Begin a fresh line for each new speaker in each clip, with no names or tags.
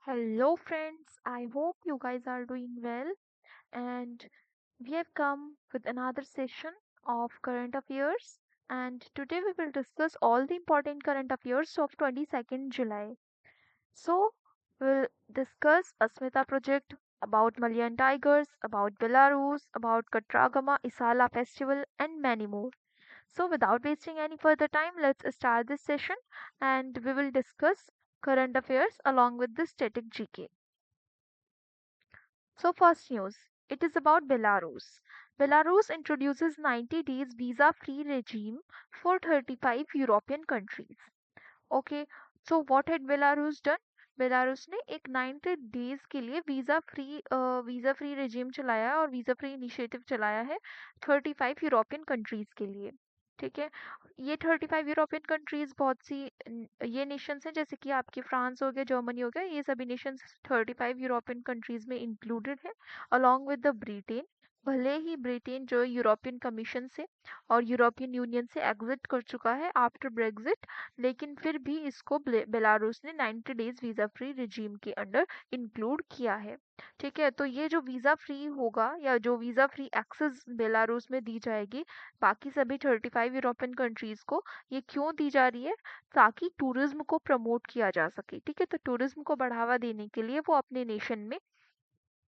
Hello, friends. I hope you guys are doing well. And we have come with another session of current affairs. And today we will discuss all the important current affairs of 22nd July. So, we'll discuss Asmita project, about Malayan tigers, about Belarus, about Katragama Isala festival, and many more. So, without wasting any further time, let's start this session and we will discuss current affairs along with the static GK. So, first news. It is about Belarus. Belarus introduces 90 days visa free regime for 35 European countries. Okay, so what had Belarus done? Belarus ने एक 90 days के लिए visa free regime चलाया है और visa free initiative चलाया है 35 European countries के लिए। ठीक है, ये 35 यूरोपियन कंट्रीज़ बहुत सी ये नेशंस हैं जैसे कि आपके फ्रांस हो गया, जर्मनी हो गया, ये सभी नेशंस 35 यूरोपियन कंट्रीज़ में इंक्लूडेड है अलॉन्ग विद द ब्रिटेन। भले ही ब्रिटेन जो यूरोपियन कमीशन से और यूरोपियन यूनियन से एग्जिट कर चुका है आफ्टर ब्रेग्जिट, लेकिन फिर भी इसको बेलारूस ने 90 डेज वीज़ा फ्री रिजीम के अंडर इंक्लूड किया है। ठीक है, तो ये जो वीज़ा फ्री होगा या जो वीज़ा फ्री एक्सेस बेलारूस में दी जाएगी बाकी सभी 35 यूरोपियन कंट्रीज को, ये क्यों दी जा रही है? ताकि टूरिज्म को प्रमोट किया जा सके। ठीक है, तो टूरिज्म को बढ़ावा देने के लिए वो अपने नेशन में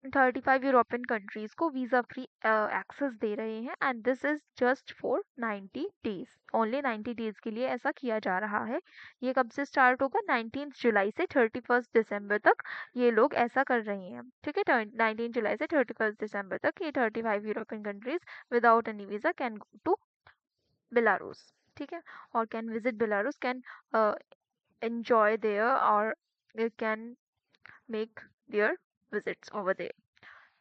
35 यूरोपियन कंट्रीज को वीजा फ्री एक्सेस दे रहे हैं and this is just for 90 days. Only 90 days के लिए ऐसा किया जा रहा है। ये कब से स्टार्ट होगा? 19 जुलाई से 31 दिसंबर तक ये लोग ऐसा कर रहे हैं। ठीक है, 19 जुलाई से 31 दिसंबर तक ये 35 European countries without any visa can go to Belarus. ठीक है, और can visit Belarus, can enjoy there or they can make their visits over there।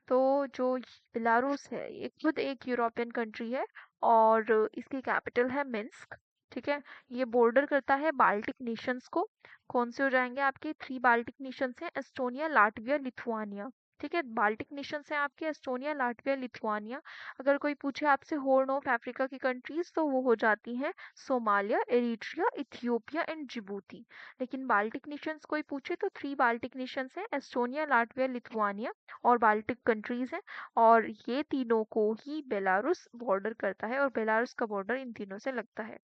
तो जो बेलारूस है ये खुद एक यूरोपियन कंट्री है और इसकी कैपिटल है मिन्स्क। ठीक है, ये बॉर्डर करता है बाल्टिक नेशंस को। कौन से हो जाएंगे आपके? 3 बाल्टिक नेशंस हैं, एस्टोनिया, लाटविया, लिथुआनिया। ठीक है, बाल्टिक नेशंस हैं आपके एस्टोनिया, लाटविया, लिथुआनिया। अगर कोई पूछे आपसे हॉर्न ऑफ अफ्रीका की कंट्रीज तो वो हो जाती हैं Somalia, Eritrea, Ethiopia and Djibouti. लेकिन बाल्टिक नेशंस कोई पूछे तो 3 बाल्टिक नेशंस हैं, एस्टोनिया, लाटविया, लिथुआनिया और बाल्टिक कंट्रीज हैं। और ये तीनों को ही बेलारूस बॉर्डर करता है और बेलारूस का बॉर्डर इन तीनों से लगता है।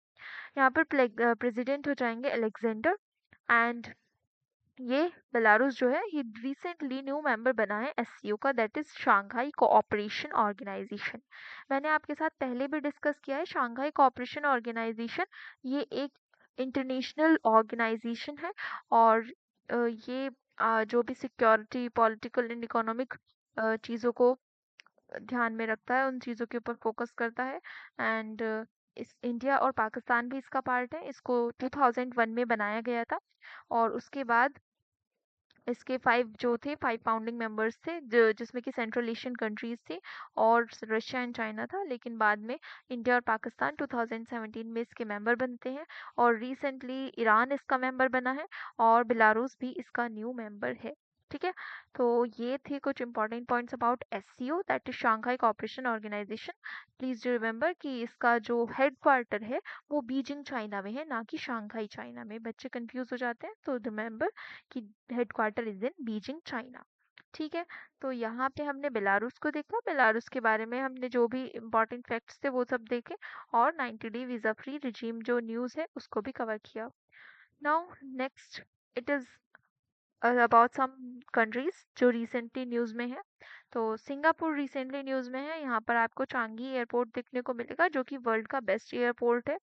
यहाँ पर प्रेसिडेंट हो जाएंगे अलेक्जेंडर एंड ये बेलारूस जो है ये रिसेंटली न्यू मेंबर बना है एससीओ का, that is Shanghai cooperation organisation. मैंने आपके साथ पहले भी डिस्कस किया है शंघाई कोऑपरेशन ऑर्गेनाइजेशन। ये एक इंटरनेशनल ऑर्गेनाइजेशन है और ये जो भी सिक्योरिटी, पॉलिटिकल एंड इकोनॉमिक चीज़ों को ध्यान में रखता है, उन चीज़ों के ऊपर फोकस करता है। एंड इस इंडिया और पाकिस्तान भी इसका पार्ट है। इसको 2001 में बनाया गया था और उसके बाद इसके 5 जो थे 5 फाउंडिंग मेंबर्स थे जिसमें कि सेंट्रल एशियन कंट्रीज थी और रशिया एंड चाइना था। लेकिन बाद में इंडिया और पाकिस्तान 2017 में इसके मेंबर बनते हैं और रिसेंटली ईरान इसका मेंबर बना है और बेलारूस भी इसका न्यू मेंबर है। ठीक है, तो ये थे कुछ important points about SCO, that is Shanghai cooperation organisation. Please do remember कि इसका जो हेड क्वार्टर है वो बीजिंग चाइना में है, ना कि शंघाई चाइना में। बच्चे कंफ्यूज हो जाते हैं, तो रिमेंबर कि headquarter is in Beijing China. ठीक है, तो यहाँ पे हमने बेलारूस को देखा, बेलारूस के बारे में हमने जो भी इम्पोर्टेंट फैक्ट्स थे वो सब देखे और 90 डे वीज़ा फ्री रिजीम जो न्यूज़ है उसको भी कवर किया। Now next it is about some countries जो रिसेंटली न्यूज़ में है। तो सिंगापुर रिसेंटली न्यूज़ में है। यहाँ पर आपको चांगी एयरपोर्ट देखने को मिलेगा जो कि वर्ल्ड का बेस्ट एयरपोर्ट है।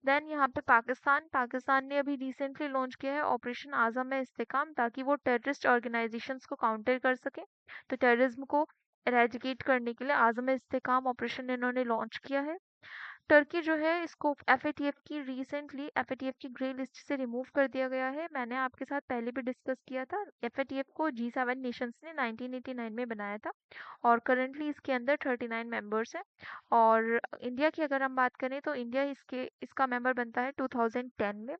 देन यहाँ पे पाकिस्तान, पाकिस्तान ने अभी रिसेंटली लॉन्च किया है ऑपरेशन आज़म में इस्तेकाम, ताकि वो टेररिस्ट ऑर्गेनाइजेशंस को काउंटर कर सके। तो टेररिज्म को एरेडिकेट करने के लिए आज़म इस्तेकाम ऑपरेशन इन्होंने लॉन्च किया है। टर्की जो है इसको एफएटीएफ की रिसेंटली एफएटीएफ की ग्रे लिस्ट से रिमूव कर दिया गया है। मैंने आपके साथ पहले भी डिस्कस किया था, एफएटीएफ को G7 नेशंस ने 1989 में बनाया था और करंटली इसके अंदर 39 मेंबर्स हैं। और इंडिया की अगर हम बात करें तो इंडिया इसका मेंबर बनता है 2010 में।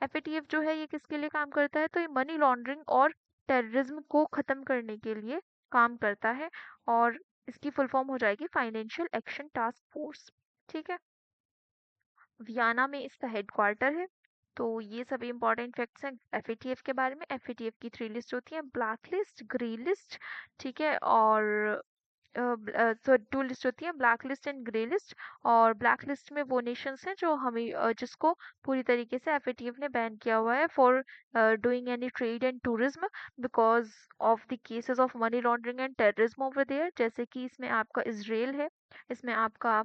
एफएटीएफ जो है ये किसके लिए काम करता है? तो ये मनी लॉन्ड्रिंग और टेररिज्म को ख़त्म करने के लिए काम करता है और इसकी फुल फॉर्म हो जाएगी फाइनेंशियल एक्शन टास्क फोर्स। ठीक है, वियना में इसका हेडक्वार्टर है। तो ये सभी इंपॉर्टेंट फैक्ट्स हैं एफएटीएफ के बारे में। एफएटीएफ की 3 लिस्ट होती है, ब्लैक लिस्ट, ग्रे लिस्ट, ठीक है, और तो 2 लिस्ट होती है, black list and grey list. और ब्लैक लिस्ट में वो नेशंस हैं जो हमें जिसको पूरी तरीके से एफएटीएफ ने बैन किया हुआ है for doing any trade and tourism because of the cases of money laundering and terrorism over there. जैसे कि इसमें आपका इसराइल है, इसमें आपका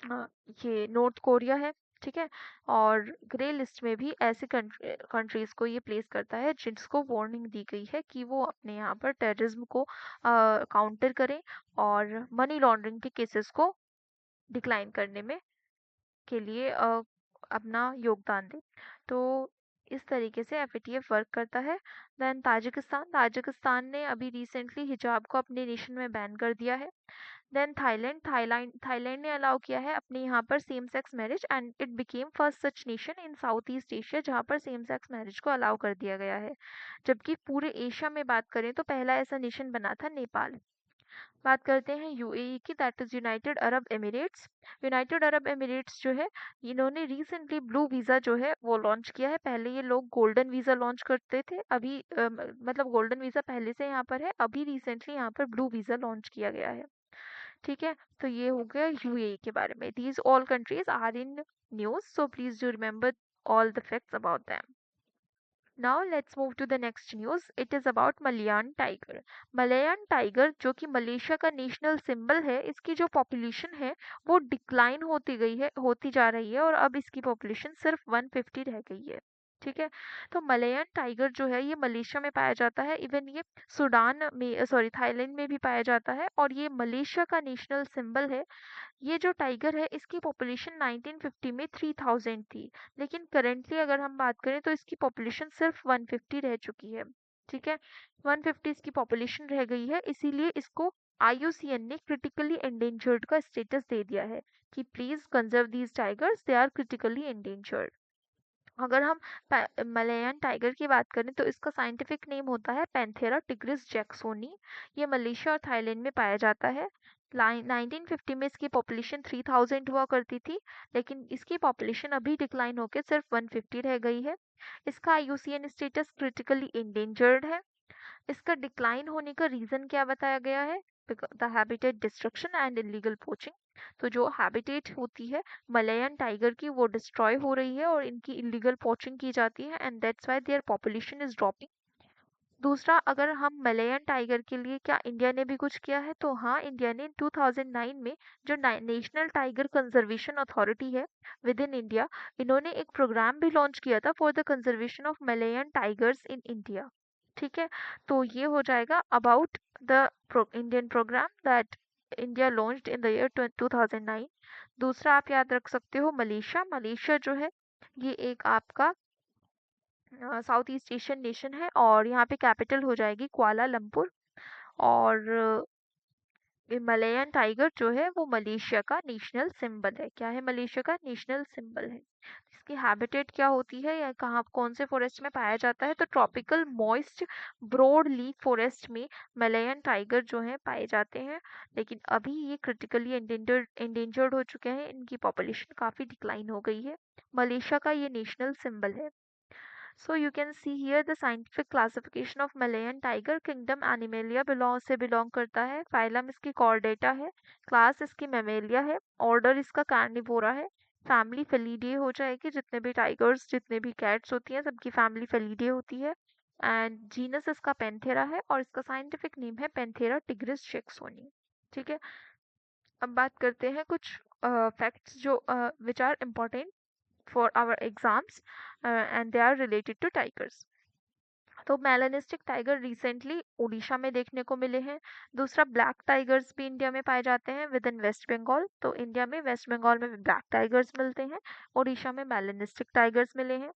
अ, ये नॉर्थ कोरिया है, ठीक है। और ग्रे लिस्ट में भी ऐसे कंट्रीज को ये प्लेस करता है जिसको वार्निंग दी गई है कि वो अपने यहाँ पर टेररिज्म को काउंटर करें और मनी लॉन्ड्रिंग के केसेस को डिक्लाइन करने में के लिए अपना योगदान दें। तो इस तरीके से एफएटीएफ वर्क करता है। देन ताजिकिस्तान, ताजिकिस्तान ने अभी रिसेंटली हिजाब को अपने नेशन में बैन कर दिया है। देन थाईलैंड, थाईलैंड ने अलाउ किया है अपने यहाँ पर same sex marriage and it became first such nation in south east Asia जहाँ पर सेम सेक्स मैरिज को अलाउ कर दिया गया है। जबकि पूरे एशिया में बात करें तो पहला ऐसा नेशन बना था नेपाल। बात करते हैं यूएई की, that is United Arab Emirates. United Arab Emirates जो है, इन्होंने रिसेंटली ब्लू वीज़ा जो है वो लॉन्च किया है। पहले ये लोग गोल्डन वीज़ा लॉन्च करते थे, अभी मतलब गोल्डन वीज़ा पहले से यहाँ पर है, अभी रिसेंटली यहाँ पर ब्लू वीज़ा लॉन्च किया गया है, ठीक है। तो ये हो गया यूएई के बारे में। These all countries are in news, so please do remember all the facts about them. Now let's move to the next news. It is about Malayan tiger. Malayan tiger जो कि मलेशिया का national symbol है, इसकी जो population है वो decline होती जा रही है और अब इसकी पॉपुलेशन सिर्फ 150 रह गई है, ठीक है। तो मलयान टाइगर जो है ये मलेशिया में पाया जाता है, इवन ये सूडान में, सॉरी, थाईलैंड में भी पाया जाता है और ये मलेशिया का नेशनल सिंबल है। ये जो टाइगर है इसकी पॉपुलेशन 1950 में 3000 थी, लेकिन करेंटली अगर हम बात करें तो इसकी पॉपुलेशन सिर्फ 150 रह चुकी है, ठीक है। 150 इसकी पॉपुलेशन रह गई है, इसीलिए इसको आईयूसीएन ने क्रिटिकली एंडेंजर्ड का स्टेटस दे दिया है कि please conserve these tigers, they are critically endangered. अगर हम मलयान टाइगर की बात करें तो इसका साइंटिफिक नेम होता है पैंथेरा टिग्रिस जैक्सोनी। ये मलेशिया और थाईलैंड में पाया जाता है। 1950 में इसकी पॉपुलेशन 3000 हुआ करती थी, लेकिन इसकी पॉपुलेशन अभी डिक्लाइन होकर सिर्फ 150 रह गई है। इसका आईयूसीएन स्टेटस क्रिटिकली इंडेंजर्ड है। इसका डिक्लाइन होने का रीजन क्या बताया गया है? The habitat destruction and illegal poaching. तो जो हैबिटेट होती है मलयान टाइगर की वो डिस्ट्रॉय हो रही है और इनकी इलीगल पोचिंग की जाती है and that's why their population is dropping. दूसरा, अगर हम मलयान टाइगर के लिए क्या इंडिया ने भी कुछ किया है, तो हाँ, इंडिया ने 2009 में जो नेशनल टाइगर कंजर्वेशन अथॉरिटी है विद इन इंडिया, इन्होंने एक प्रोग्राम भी लॉन्च किया था for the conservation of Malayan tigers in India, ठीक है। तो ये हो जाएगा about the Indian program that India launched in the year 2009। दूसरा आप याद रख सकते हो मलेशिया। मलेशिया जो है ये एक आपका साउथ ईस्ट एशियन नेशन है और यहाँ पे कैपिटल हो जाएगी कुआलालंपुर। और ये मलयान टाइगर जो है वो मलेशिया का नेशनल सिंबल है। क्या है? मलेशिया का नेशनल सिंबल है। इसकी हैबिटेट क्या होती है या कहाँ कौन से फॉरेस्ट में पाया जाता है? तो tropical moist broad leaf forest में मलयान टाइगर जो है पाए जाते हैं, लेकिन अभी ये क्रिटिकली एंडेंजर्ड हो चुके हैं, इनकी पॉपुलेशन काफ़ी डिक्लाइन हो गई है। मलेशिया का ये नेशनल सिंबल है। So you can see here the scientific classification of Malayan tiger kingdom Animalia belong करता है। phylum इसकी Chordata है, class इसकी Mammalia है, order इसका Carnivora है, family Felidae हो जाएगी, जितने भी tigers जितने भी cats होती हैं सबकी family Felidae होती है, and genus इसका Panthera है और इसका scientific name है Panthera tigris jacksoni, ठीक है। अब बात करते हैं कुछ facts जो which are important for our exams and they are related to tigers। तो मेलानिस्टिक टाइगर रिसेंटली उड़ीसा में देखने को मिले हैं। दूसरा, ब्लैक टाइगर्स भी इंडिया में पाए जाते हैं विद इन वेस्ट बंगाल। तो इंडिया में वेस्ट बंगाल में ब्लैक टाइगर्स मिलते हैं, उड़ीसा में मेलानिस्टिक टाइगर्स मिले हैं।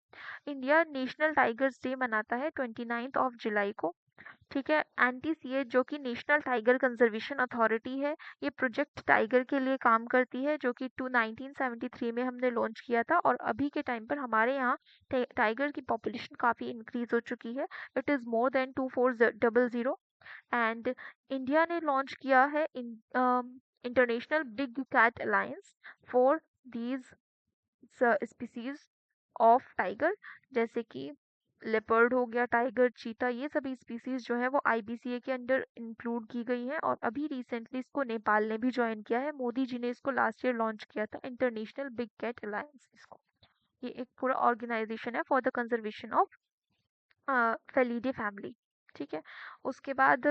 इंडिया नेशनल टाइगर्स डे मनाता है 29 ऑफ जुलाई को, ठीक है। एनटीसीए जो कि नेशनल टाइगर कंजर्वेशन अथॉरिटी है, ये प्रोजेक्ट टाइगर के लिए काम करती है जो कि 1973 में हमने लॉन्च किया था और अभी के टाइम पर हमारे यहाँ टाइगर की पॉपुलेशन काफ़ी इंक्रीज हो चुकी है। It is more than 2400 and India ने लॉन्च किया है international big cat alliance for these species of tiger, जैसे कि लेपर्ड हो गया, टाइगर, चीता, ये सभी स्पीसीज जो है वो आईबीसीए के अंडर इंक्लूड की गई हैं। और अभी रिसेंटली इसको नेपाल ने भी ज्वाइन किया है। मोदी जी ने इसको लास्ट ईयर लॉन्च किया था, इंटरनेशनल बिग कैट अलायंस। इसको ये एक पूरा ऑर्गेनाइजेशन है for the conservation of Felidae family. ठीक है। उसके बाद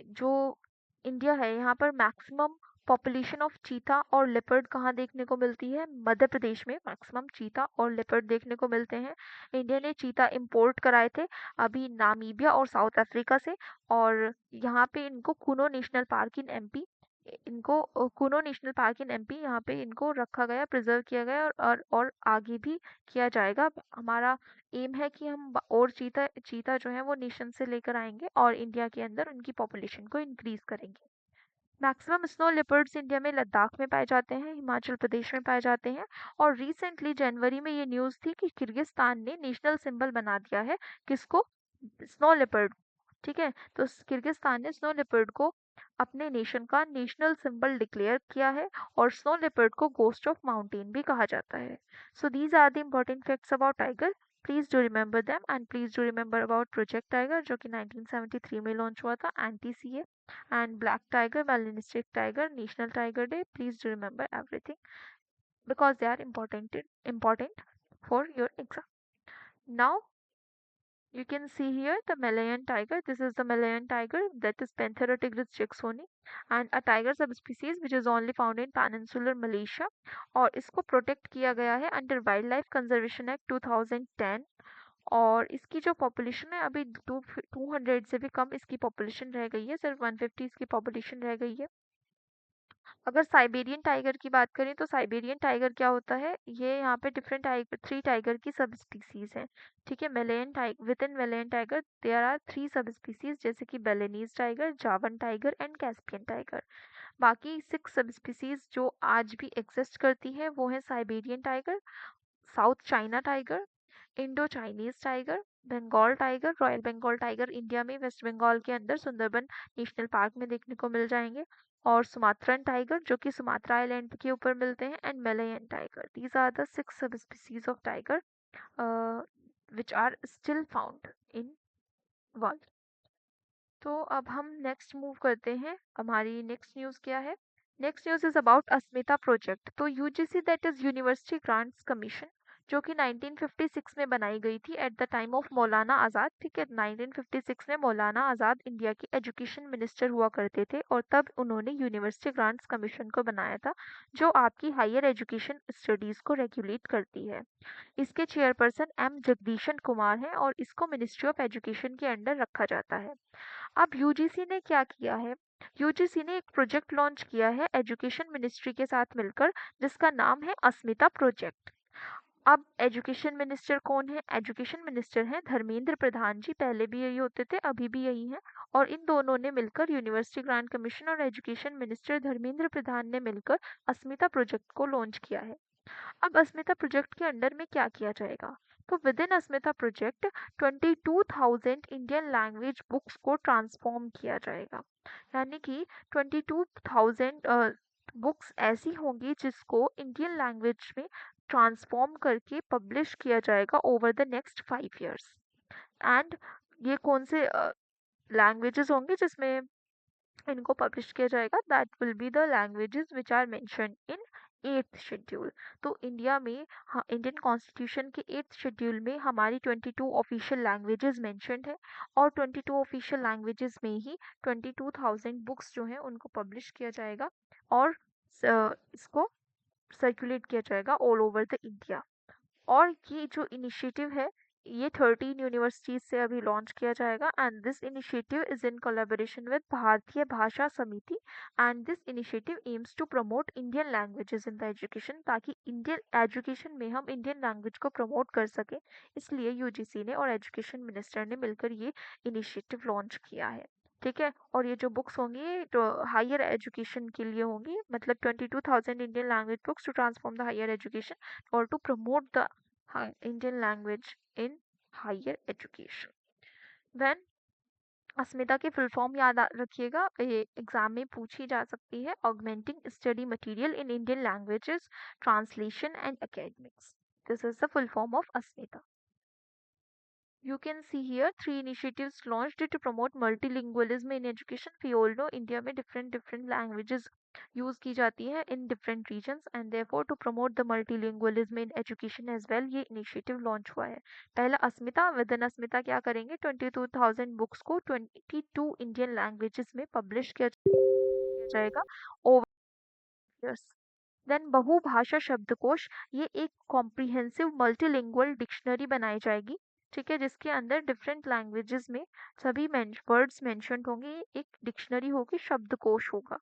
जो इंडिया है, यहाँ पर मैक्सिमम पॉपुलेशन ऑफ चीता और लेपर्ड कहाँ देखने को मिलती है? मध्य प्रदेश में मैक्सिमम चीता और लेपर्ड देखने को मिलते हैं। इंडिया ने चीता इंपोर्ट कराए थे अभी नामीबिया और साउथ अफ्रीका से। और यहाँ पे इनको Kuno national park in MP, इनको Kuno national park in MP, यहाँ पे इनको रखा गया, प्रिजर्व किया गया। और आगे भी किया जाएगा। हमारा एम है कि हम और चीता चीता जो है वो नेशन से लेकर आएंगे और इंडिया के अंदर उनकी पॉपुलेशन को इंक्रीज करेंगे। मैक्सिमम स्नो लेपर्ड्स इंडिया में लद्दाख में पाए जाते हैं, हिमाचल प्रदेश में पाए जाते हैं। और रिसेंटली जनवरी में ये न्यूज़ थी कि किर्गिस्तान ने नेशनल सिंबल बना दिया है, किसको? Snow leopard. ठीक है। तो किर्गिस्तान ने स्नो लेपर्ड को अपने नेशन का नेशनल सिंबल डिक्लेयर किया है। और स्नो लेपर्ड को गोस्ट ऑफ माउंटेन भी कहा जाता है। So these are the important facts about tiger. Please do remember them and please do remember about project tiger, जो कि 1973 में लॉन्च हुआ था, एंटी सीए, and black tiger, melanistic tiger, national tiger day. Please do remember everything because they are important for your exam. Now you can see here the Malayan tiger. This is the Malayan tiger, that is Panthera tigris jacksoni, and a tiger subspecies which is only found in peninsular Malaysia. और इसको protect किया गया है under wild life conservation act 2010। और इसकी जो population है अभी 200 से भी कम इसकी पॉपुलेशन रह गई है, सिर्फ 150 इसकी पॉपुलेशन रह गई है। अगर साइबेरियन टाइगर की बात करें तो साइबेरियन टाइगर क्या होता है? ये यहाँ पे डिफरेंट टाइगर, 3 टाइगर की सब स्पीसीज हैं। ठीक है। Malayan tiger, within Malayan tiger there are 3 subspecies, जैसे कि Balinese tiger, Javan tiger and Caspian tiger. बाकी 6 सब स्पीसीज जो आज भी एग्जिस्ट करती है वो है Siberian tiger, south China tiger, Indo Chinese tiger, Bengal tiger. Royal Bengal tiger India में वेस्ट बंगाल के अंदर सुंदरबन नेशनल पार्क में देखने को मिल जाएंगे। और सुमात्रन टाइगर जो कि सुमात्रा आइलैंड के ऊपर मिलते हैं, and Malayan tiger. These are the 6 subspecies of tiger which are still found in world. तो अब हम नेक्स्ट मूव करते हैं। हमारी नेक्स्ट न्यूज़ क्या है? Next news is about Asmita project. तो UGC, that is university grants commission, जो कि 1956 में बनाई गई थी एट द टाइम ऑफ मौलाना आज़ाद। ठीक है। 1956 में मौलाना आज़ाद इंडिया के एजुकेशन मिनिस्टर हुआ करते थे और तब उन्होंने यूनिवर्सिटी ग्रांट्स कमीशन को बनाया था, जो आपकी हायर एजुकेशन स्टडीज़ को रेगुलेट करती है। इसके चेयरपर्सन एम जगदीशन कुमार हैं और इसको मिनिस्ट्री ऑफ एजुकेशन के अंडर रखा जाता है। अब यूजीसी ने क्या किया है? यूजीसी ने एक प्रोजेक्ट लॉन्च किया है एजुकेशन मिनिस्ट्री के साथ मिलकर, जिसका नाम है अस्मिता प्रोजेक्ट। अब एजुकेशन मिनिस्टर कौन है? एजुकेशन मिनिस्टर हैं धर्मेंद्र प्रधान जी। पहले भी यही होते थे, अभी भी यही हैं। और इन दोनों ने मिलकर, यूनिवर्सिटी ग्रांट कमीशन और एजुकेशन मिनिस्टर धर्मेंद्र प्रधान ने मिलकर अस्मिता प्रोजेक्ट को लॉन्च किया है। अब अस्मिता प्रोजेक्ट के अंडर में क्या किया जाएगा? तो with in Asmita project 22,000 Indian language books को ट्रांसफॉर्म किया जाएगा। यानी कि 22,000 बुक्स ऐसी होंगी जिसको इंडियन लैंग्वेज में ट्रांसफॉर्म करके पब्लिश किया जाएगा over the next 5 years। And ये कौन से लैंग्वेजेस होंगे जिसमें इनको पब्लिश किया जाएगा? That will be the languages which are mentioned in 8th schedule. तो इंडिया में, हाँ, इंडियन कॉन्स्टिट्यूशन के 8th शेड्यूल में हमारी 22 ऑफिशियल लैंग्वेजेस मेंशन्ड है। और 22 ऑफिशियल लैंग्वेजेस में ही 22,000 बुक्स जो हैं उनको पब्लिश किया जाएगा और इसको सर्कुलेट किया जाएगा ऑल ओवर द इंडिया। और ये जो इनिशिएटिव है ये 13 यूनिवर्सिटीज से अभी लॉन्च किया जाएगा। And this initiative is in collaboration with Bharatiya Bhasha Samiti. And this initiative aims to promote Indian languages in the education, ताकि इंडियन एजुकेशन में हम इंडियन लैंग्वेज को प्रमोट कर सकें। इसलिए यूजीसी ने और एजुकेशन मिनिस्टर ने मिलकर ये इनिशिएटिव लॉन्च किया है। ठीक है। और ये जो बुक्स होंगी तो हायर एजुकेशन के लिए होंगी, मतलब 22,000 Indian language books to transform the higher education और to promote the Indian language in higher education। When अस्मिता की फुल फॉर्म याद रखिएगा, ये एग्जाम में पूछी जा सकती है। Augmenting study material in Indian languages, translation and academics. This is the full form of Asmita. You can see here three initiatives launched to promote multilingualism in education. We all know India में different languages use की जाती है in different regions and therefore to promote the multilingualism in education as well ये initiative launch हुआ है. पहला अस्मिता, within अस्मिता क्या करेंगे 22,000 बुक्स को 22 इंडियन लैंग्वेजेस में पब्लिश किया जाएगा over years. देन बहुभाषा शब्दकोश, ये एक कॉम्प्रिहेंसिव मल्टीलिंगुअल डिक्शनरी बनाई जाएगी, ठीक है, जिसके अंदर डिफरेंट लैंग्वेजेस में सभी वर्ड्स मेंशन्ड होंगे, एक डिक्शनरी होगी, शब्दकोश होगा.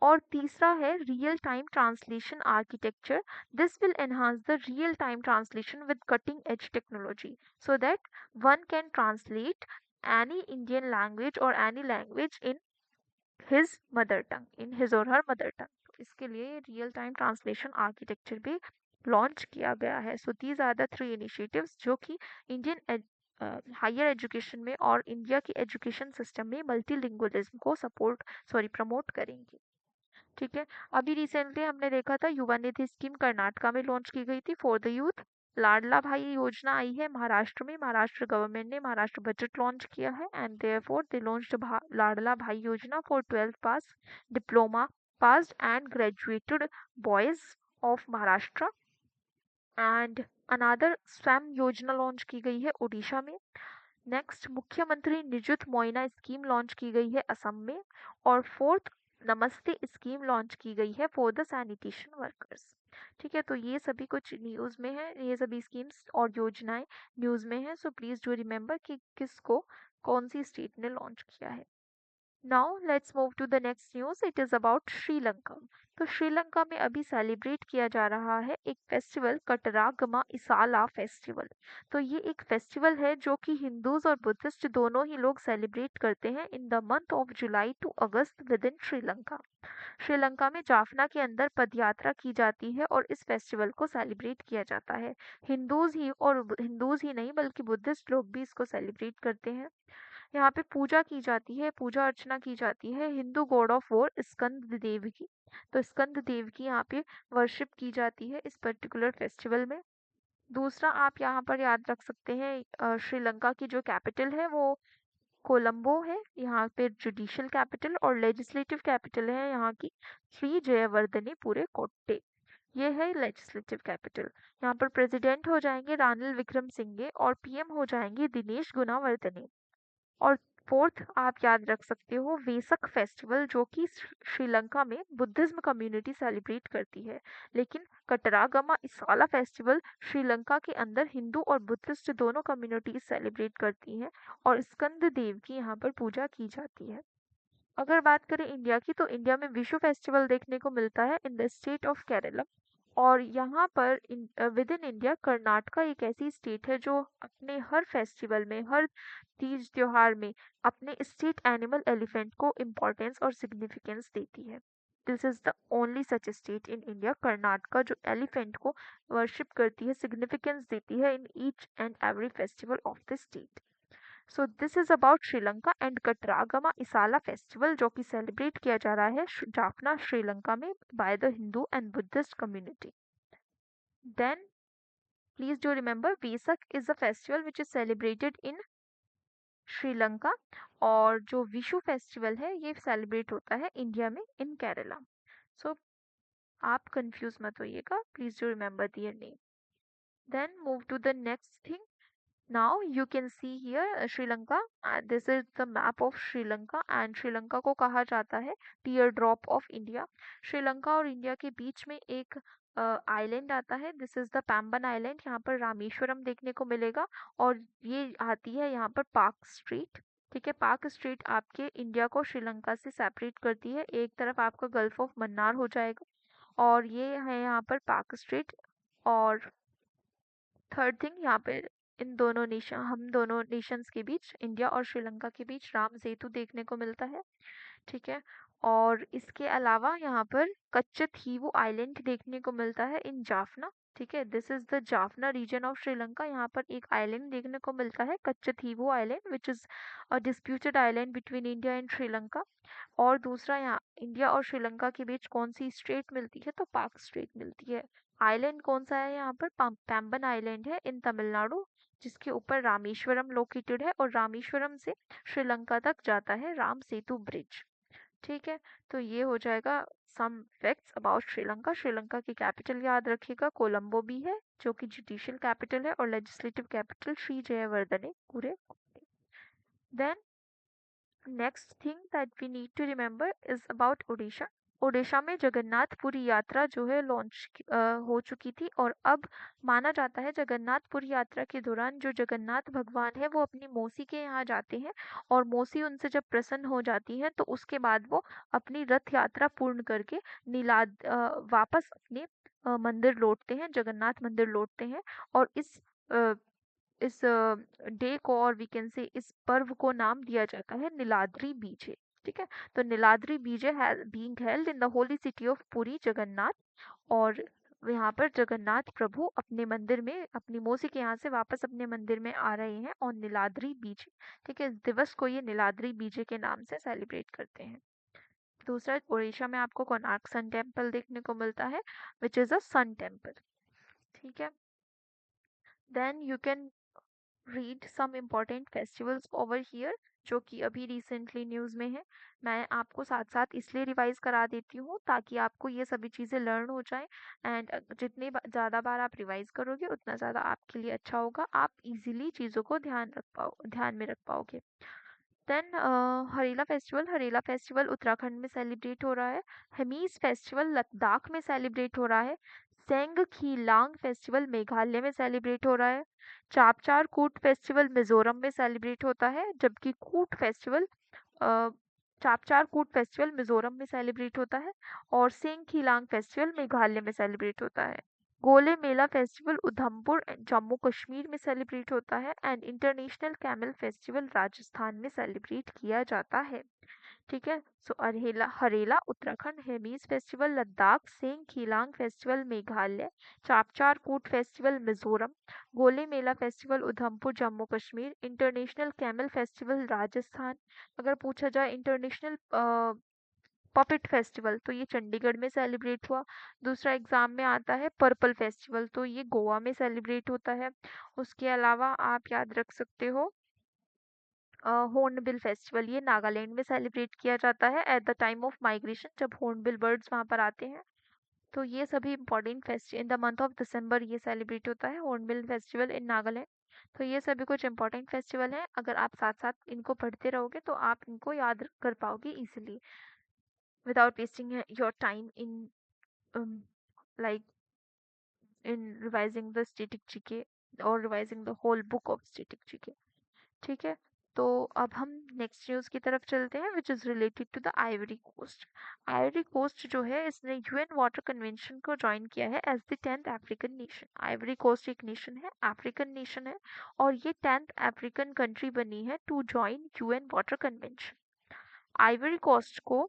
और तीसरा है real time translation architecture. This will enhance the real time translation with cutting edge technology so that one can translate any Indian language or any language in his mother tongue, in his or her mother tongue. तो इसके लिए real time translation architecture भी launch किया गया है. So these are the three initiatives जो कि Indian higher education में और इंडिया के एजुकेशन सिस्टम में मल्टीलिंगुअलिज्म को प्रमोट करेंगी. ठीक है. अभी रिसेंटली हमने देखा था युवा निधि स्कीम कर्नाटका में लॉन्च की गई थी फॉर द यूथ. लाडला भाई योजना आई है महाराष्ट्र में. महाराष्ट्र गवर्नमेंट ने महाराष्ट्र बजट लॉन्च किया है एंड देयरफॉर दे लॉन्च्ड लाडला भाई योजना for 12th pass, diploma pass and graduated boys of Maharashtra. And another स्वयं योजना लॉन्च की गई है उड़ीसा में. नेक्स्ट मुख्यमंत्री निजुत मोइना स्कीम लॉन्च की गई है असम में. और फोर्थ नमस्ते स्कीम लॉन्च की गई है फॉर द सैनिटेशन वर्कर्स. ठीक है, तो ये सभी कुछ न्यूज़ में है, ये सभी स्कीम्स और योजनाएं न्यूज़ में है. सो प्लीज़ डू रिमेंबर कि किसको कौन सी स्टेट ने लॉन्च किया है. Now let's move to the next news. It is about Sri Lanka. तो श्रीलंका में अभी सेलिब्रेट किया जा रहा है एक फेस्टिवल, कटरागमा इसाला फेस्टिवल. तो ये एक फेस्टिवल है जो कि हिंदूज और बुद्धिस्ट दोनों ही लोग सेलिब्रेट करते हैं in the month of July to August within Sri Lanka. Sri Lanka में जाफना के अंदर पदयात्रा की जाती है और इस फेस्टिवल को सेलिब्रेट किया जाता है. हिंदूज ही नहीं बल्कि बुद्धिस्ट लोग भी इसको सेलिब्रेट करते हैं. यहाँ पे पूजा की जाती है, पूजा अर्चना की जाती है हिंदू गॉड ऑफ वॉर स्कंद देव की. तो स्कंद देव की यहाँ पे वर्शिप की जाती है इस पर्टिकुलर फेस्टिवल में. दूसरा आप यहाँ पर याद रख सकते हैं श्रीलंका की जो कैपिटल है वो कोलंबो है. यहाँ पे जुडिशियल कैपिटल और लेजिस्लेटिव कैपिटल है यहाँ की श्री जयवर्धने पुरे कोट्टे. ये है लेजिस्लेटिव कैपिटल. यहाँ पर प्रेसिडेंट हो जाएंगे रानिल विक्रम सिंघे और पीएम हो जाएंगे दिनेश गुनावर्धने. और फोर्थ आप याद रख सकते हो वेसक फेस्टिवल जो कि श्रीलंका में बुद्धिज्म कम्युनिटी सेलिब्रेट करती है, लेकिन कटरागमा इसाला फेस्टिवल श्रीलंका के अंदर हिंदू और बुद्धिस्ट दोनों कम्युनिटीज सेलिब्रेट करती हैं और स्कंद देव की यहाँ पर पूजा की जाती है. अगर बात करें इंडिया की तो इंडिया में विशु फेस्टिवल देखने को मिलता है in the state of Kerala. और यहाँ पर विद इन इंडिया कर्नाटका एक ऐसी स्टेट है जो अपने हर फेस्टिवल में, हर तीज त्योहार में अपने स्टेट एनिमल एलिफेंट को इम्पोर्टेंस और सिग्निफिकेंस देती है. This is the only such state in India, Karnataka, जो एलिफेंट को वर्शिप करती है, सिग्निफिकेंस देती है in each and every festival of the state. So this is about Sri Lanka and Kataragama Esala festival जो कि सेलिब्रेट किया जा रहा है जाफना श्रीलंका में by the Hindu and Buddhist community. Then please do remember Vesak is a festival which is celebrated in Sri Lanka. और जो Vishu festival है ये सेलिब्रेट होता है इंडिया में इन केरला. सो आप कंफ्यूज मत होइएगा, please do remember their name. Then move to the next thing. Now you can see here Sri Lanka. This is the map of Sri Lanka and Sri Lanka को कहा जाता है tear drop of India. Sri Lanka और India के बीच में एक island आता है. This is the Pamban island. यहाँ पर रामेश्वरम देखने को मिलेगा और ये आती है यहाँ पर पार्क स्ट्रीट. ठीक है, पार्क स्ट्रीट आपके इंडिया को श्रीलंका से सेपरेट करती है. एक तरफ आपका गल्फ ऑफ मन्नार हो जाएगा और ये है यहाँ पर पार्क स्ट्रीट. और थर्ड थिंग यहाँ पे हम दोनों नेशंस के बीच, इंडिया और श्रीलंका के बीच राम सेतु देखने को मिलता है. ठीक है, और इसके अलावा यहाँ पर कच्चथीवु आइलैंड देखने को मिलता है इन जाफना. ठीक है, this is the Jaffna region of Sri Lanka. यहाँ पर एक आइलैंड देखने को मिलता है Katchatheevu island which is a disputed island between India and Sri Lanka. और दूसरा यहाँ इंडिया और श्रीलंका के बीच कौन सी स्ट्रेट मिलती है तो पाक स्ट्रेट मिलती है. आइलैंड कौन सा है यहाँ पर? पैम्बन आइलैंड है इन तमिलनाडु, जिसके ऊपर रामेश्वरम लोकेटेड है और रामेश्वरम से श्रीलंका तक जाता है राम सेतु ब्रिज। ठीक है, तो ये हो जाएगा some facts about Sri Lanka. Sri Lanka की कैपिटल याद रखिएगा, कोलंबो भी है जो कि जुडिशियल कैपिटल है, और legislative capital Sri Jayawardenepura. Then next thing that we need to remember is about Odisha. Odisha में जगन्नाथपुरी यात्रा जो है लॉन्च हो चुकी थी, और अब माना जाता है जगन्नाथपुरी यात्रा के दौरान जो जगन्नाथ भगवान है वो अपनी मौसी के यहाँ जाते हैं, और मौसी उनसे जब प्रसन्न हो जाती है तो उसके बाद वो अपनी रथ यात्रा पूर्ण करके वापस अपने मंदिर लौटते हैं, जगन्नाथ मंदिर लौटते हैं। और इस डे को, और वी कैन से इस पर्व को नाम दिया जाता है नीलाद्री बीजे। ठीक है, तो Niladri Bije being held in the holy city of Puri Jagannath, और यहाँ पर जगन्नाथ प्रभु अपने मंदिर में अपनी मौसी के यहाँ से वापस अपने मंदिर में आ रहे हैं और नीलाद्री बीजे। ठीक है, इस दिवस को ये नीलाद्री बीजे के नाम से सेलिब्रेट करते हैं। दूसरा, उड़ीसा में आपको कोणार्क सन टेम्पल देखने को मिलता है, विच इज अ सन टेम्पल। ठीक है, then you can read some important festivals over here, जो कि अभी रिसेंटली न्यूज़ में है। मैं आपको साथ साथ इसलिए रिवाइज करा देती हूँ ताकि आपको ये सभी चीज़ें लर्न हो जाए, एंड जितने ज़्यादा बार आप रिवाइज करोगे उतना ज़्यादा आपके लिए अच्छा होगा, आप इजीली चीज़ों को ध्यान में रख पाओगे। देन हरेला फेस्टिवल उत्तराखंड में सेलिब्रेट हो रहा है। हमीज फेस्टिवल लद्दाख में सेलिब्रेट हो रहा है। सेंग खीलांग फेस्टिवल मेघालय में सेलिब्रेट हो रहा है। चापचार कूट फेस्टिवल मिजोरम में सेलिब्रेट होता है, जबकि कूट फेस्टिवल चापचार कूट फेस्टिवल मिजोरम में सेलिब्रेट होता है, और सेंग खीलांग फेस्टिवल मेघालय में सेलिब्रेट होता है। गोले मेला फेस्टिवल उधमपुर जम्मू कश्मीर में सेलिब्रेट होता है, and international camel festival Rajasthan में सेलिब्रेट किया जाता है। ठीक है, so Harela Harela Uttarakhand, Hemis festival Ladakh, Seng Khihlang festival Meghalaya, Chapchar Kut festival Mizoram, Gole Mela festival Udhampur Jammu Kashmir, international camel festival Rajasthan. अगर पूछा जाए इंटरनेशनल पपेट फेस्टिवल, तो ये चंडीगढ़ में सेलिब्रेट हुआ। दूसरा एग्जाम में आता है पर्पल फेस्टिवल, तो ये गोवा में सेलिब्रेट होता है। उसके अलावा आप याद रख सकते हो हॉर्नबिल फेस्टिवल, ये नागालैंड में सेलिब्रेट किया जाता है at the time of migration, जब हॉर्नबिल बर्ड्स वहाँ पर आते हैं। तो ये सभी important festival in the month of December ये सेलिब्रेट होता है, हॉर्नबिल फेस्टिवल इन नागालैंड। तो ये सभी कुछ इंपॉर्टेंट फेस्टिवल हैं, अगर आप साथ साथ इनको पढ़ते रहोगे तो आप इनको याद कर पाओगे easily without wasting your time in um, like in revising the static GK or revising the whole book of static GK। ठीक है, तो अब हम नेक्स्ट न्यूज़ की तरफ चलते हैं, which is related to the Ivory Coast. Ivory Coast जो है इसने यूएन वाटर कन्वेंशन को ज्वाइन किया है as the 10th African nation. Ivory Coast एक नेशन है, अफ्रीकन नेशन है, और ये 10th अफ्रीकन कंट्री बनी है to join UN water convention. Ivory Coast को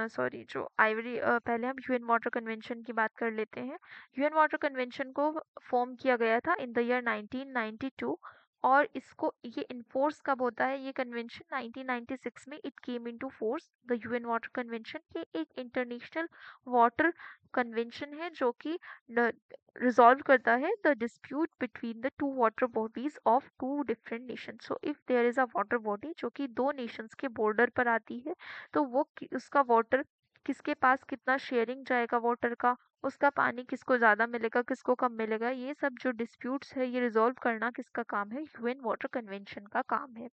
सॉरी जो आइवरी पहले हम यूएन वाटर कन्वेंशन की बात कर लेते हैं। यूएन वाटर कन्वेंशन को फॉर्म किया गया था इन द ईयर 1992, और इसको ये इन्फोर्स कब होता है ये कन्वेंशन? 1996 में it came into force. The UN water convention ये एक इंटरनेशनल वाटर कन्वेंशन है जो कि रिजॉल्व करता है the dispute between the two water bodies of two different nation. So if there is a water body जो कि दो नेशंस के बॉर्डर पर आती है, तो वो उसका वाटर किसके पास कितना शेयरिंग जाएगा वाटर का, उसका पानी किसको ज़्यादा मिलेगा किसको कम मिलेगा, ये सब जो डिस्प्यूट्स है ये रिजॉल्व करना किसका काम है? यूएन वाटर कन्वेंशन का काम है।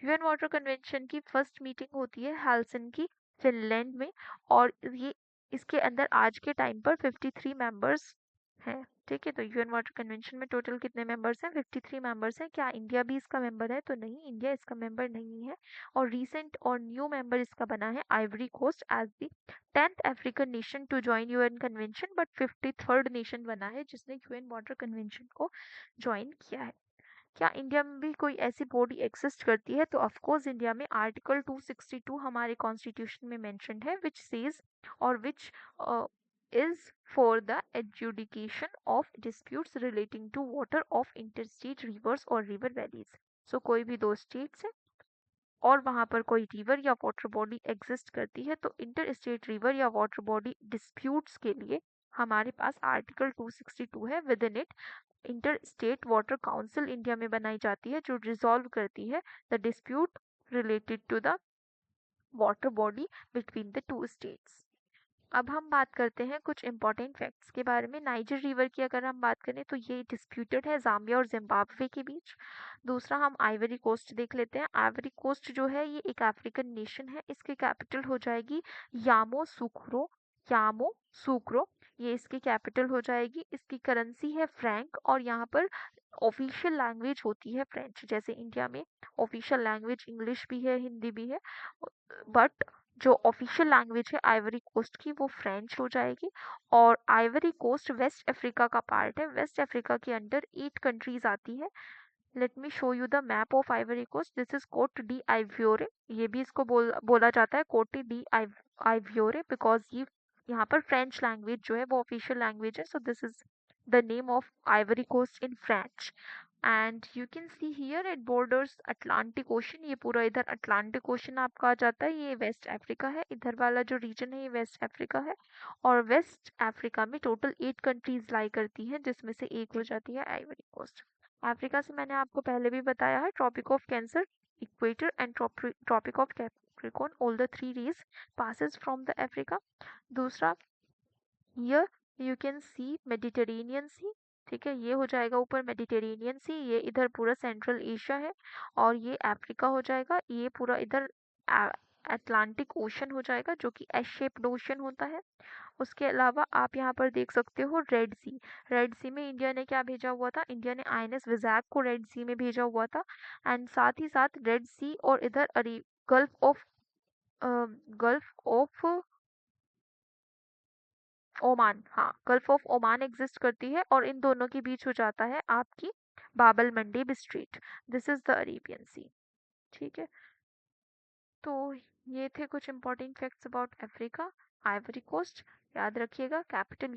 यूएन वाटर कन्वेंशन की फर्स्ट मीटिंग होती है हेलसिंकी फिनलैंड में, और ये इसके अंदर आज के टाइम पर 53 मेंबर्स हैं। ठीक है, तो यूएन वाटर कन्वेंशन में टोटल कितने मेंबर्स हैं? 53 मेंबर्स हैं। क्या इंडिया भी इसका मेंबर है? तो नहीं, इंडिया इसका मेंबर नहीं है। और रीसेंट और न्यू मेंबर इसका बना है Ivory Coast as the 10th African nation to join UN convention, but 53rd nation बना है जिसने यूएन वाटर कन्वेंशन को ज्वाइन किया है। क्या इंडिया में भी कोई ऐसी बॉडी एग्जिस्ट करती है? तो ऑफ कोर्स इंडिया में आर्टिकल 262 हमारे कॉन्स्टिट्यूशन में मेंशन्ड है, विच सेज और विच is for the adjudication of disputes relating to water of interstate rivers or river valleys। So कोई भी दो states है और वहाँ पर कोई रिवर या वाटर बॉडी एग्जिस्ट करती है, तो इंटर स्टेट रिवर या वाटर बॉडी डिस्प्यूट्स के लिए हमारे पास आर्टिकल 262 है, within it inter state water council India में बनाई जाती है, जो रिजॉल्व करती है the dispute related to the water body between the two states. अब हम बात करते हैं कुछ इंपॉर्टेंट फैक्ट्स के बारे में। नाइजर रिवर की अगर हम बात करें तो ये डिस्प्यूटेड है जाम्बिया और जिम्बाब्वे के बीच। दूसरा हम आइवरी कोस्ट देख लेते हैं। आइवरी कोस्ट जो है ये एक अफ्रीकन नेशन है, इसकी कैपिटल हो जाएगी यामो यामो सुक्रो, ये इसकी कैपिटल हो जाएगी। इसकी करेंसी है फ्रैंक, और यहाँ पर ऑफिशियल लैंग्वेज होती है फ्रेंच। जैसे इंडिया में ऑफिशियल लैंग्वेज इंग्लिश भी है, हिंदी भी है, बट जो ऑफिशियल लैंग्वेज है आइवरी कोस्ट की वो फ्रेंच हो जाएगी। और आइवरी कोस्ट वेस्ट अफ्रीका का पार्ट है। वेस्ट अफ्रीका के अंडर 8 कंट्रीज आती है। Let me show you the map of Ivory Coast. This is Cote d'Ivoire, ये भी इसको बोला जाता है कोटे डी आइव्योरे, बिकॉज ये यहाँ पर फ्रेंच लैंग्वेज जो है वो ऑफिशियल लैंग्वेज है। So this is the name of Ivory Coast in French. And you can see here it borders Atlantic Ocean, ये पूरा इधर अटलांटिक ओशन आपका आ जाता है। ये वेस्ट अफ्रीका है, इधर वाला जो रीजन है ये वेस्ट अफ्रीका है। और वेस्ट अफ्रीका में टोटल 8 कंट्रीज लाई करती हैं, जिसमें से एक हो जाती है आइवरी कोस्ट। अफ्रीका से मैंने आपको पहले भी बताया है, Tropic of Cancer, equator and Tropic of Capricorn, all the three rays passes from the Africa। दूसरा, here you can see Mediterranean Sea, ठीक है, ये हो जाएगा ऊपर मेडिटेरेनियन सी, ये इधर पूरा सेंट्रल एशिया है। और ये अफ्रीका हो जाएगा, ये पूरा इधर अटलांटिक ओशन हो जाएगा, जो कि एस शेप्ड ओशन होता है। उसके अलावा आप यहाँ पर देख सकते हो रेड सी। रेड सी में इंडिया ने क्या भेजा हुआ था, इंडिया ने आईएनएस विजैक को रेड सी में भेजा हुआ था। एंड साथ ही साथ रेड सी और इधर अरे गल्फ ऑफ ओमान, हाँ गल्फ ऑफ ओमान एग्जिस्ट करती है, और इन दोनों के बीच हो जाता है आपकी Bab el Mandeb Strait. This is the Arabian Sea, ठीक है। तो ये थे कुछ important facts about Africa. Ivory Coast, याद रखिएगा कैपिटल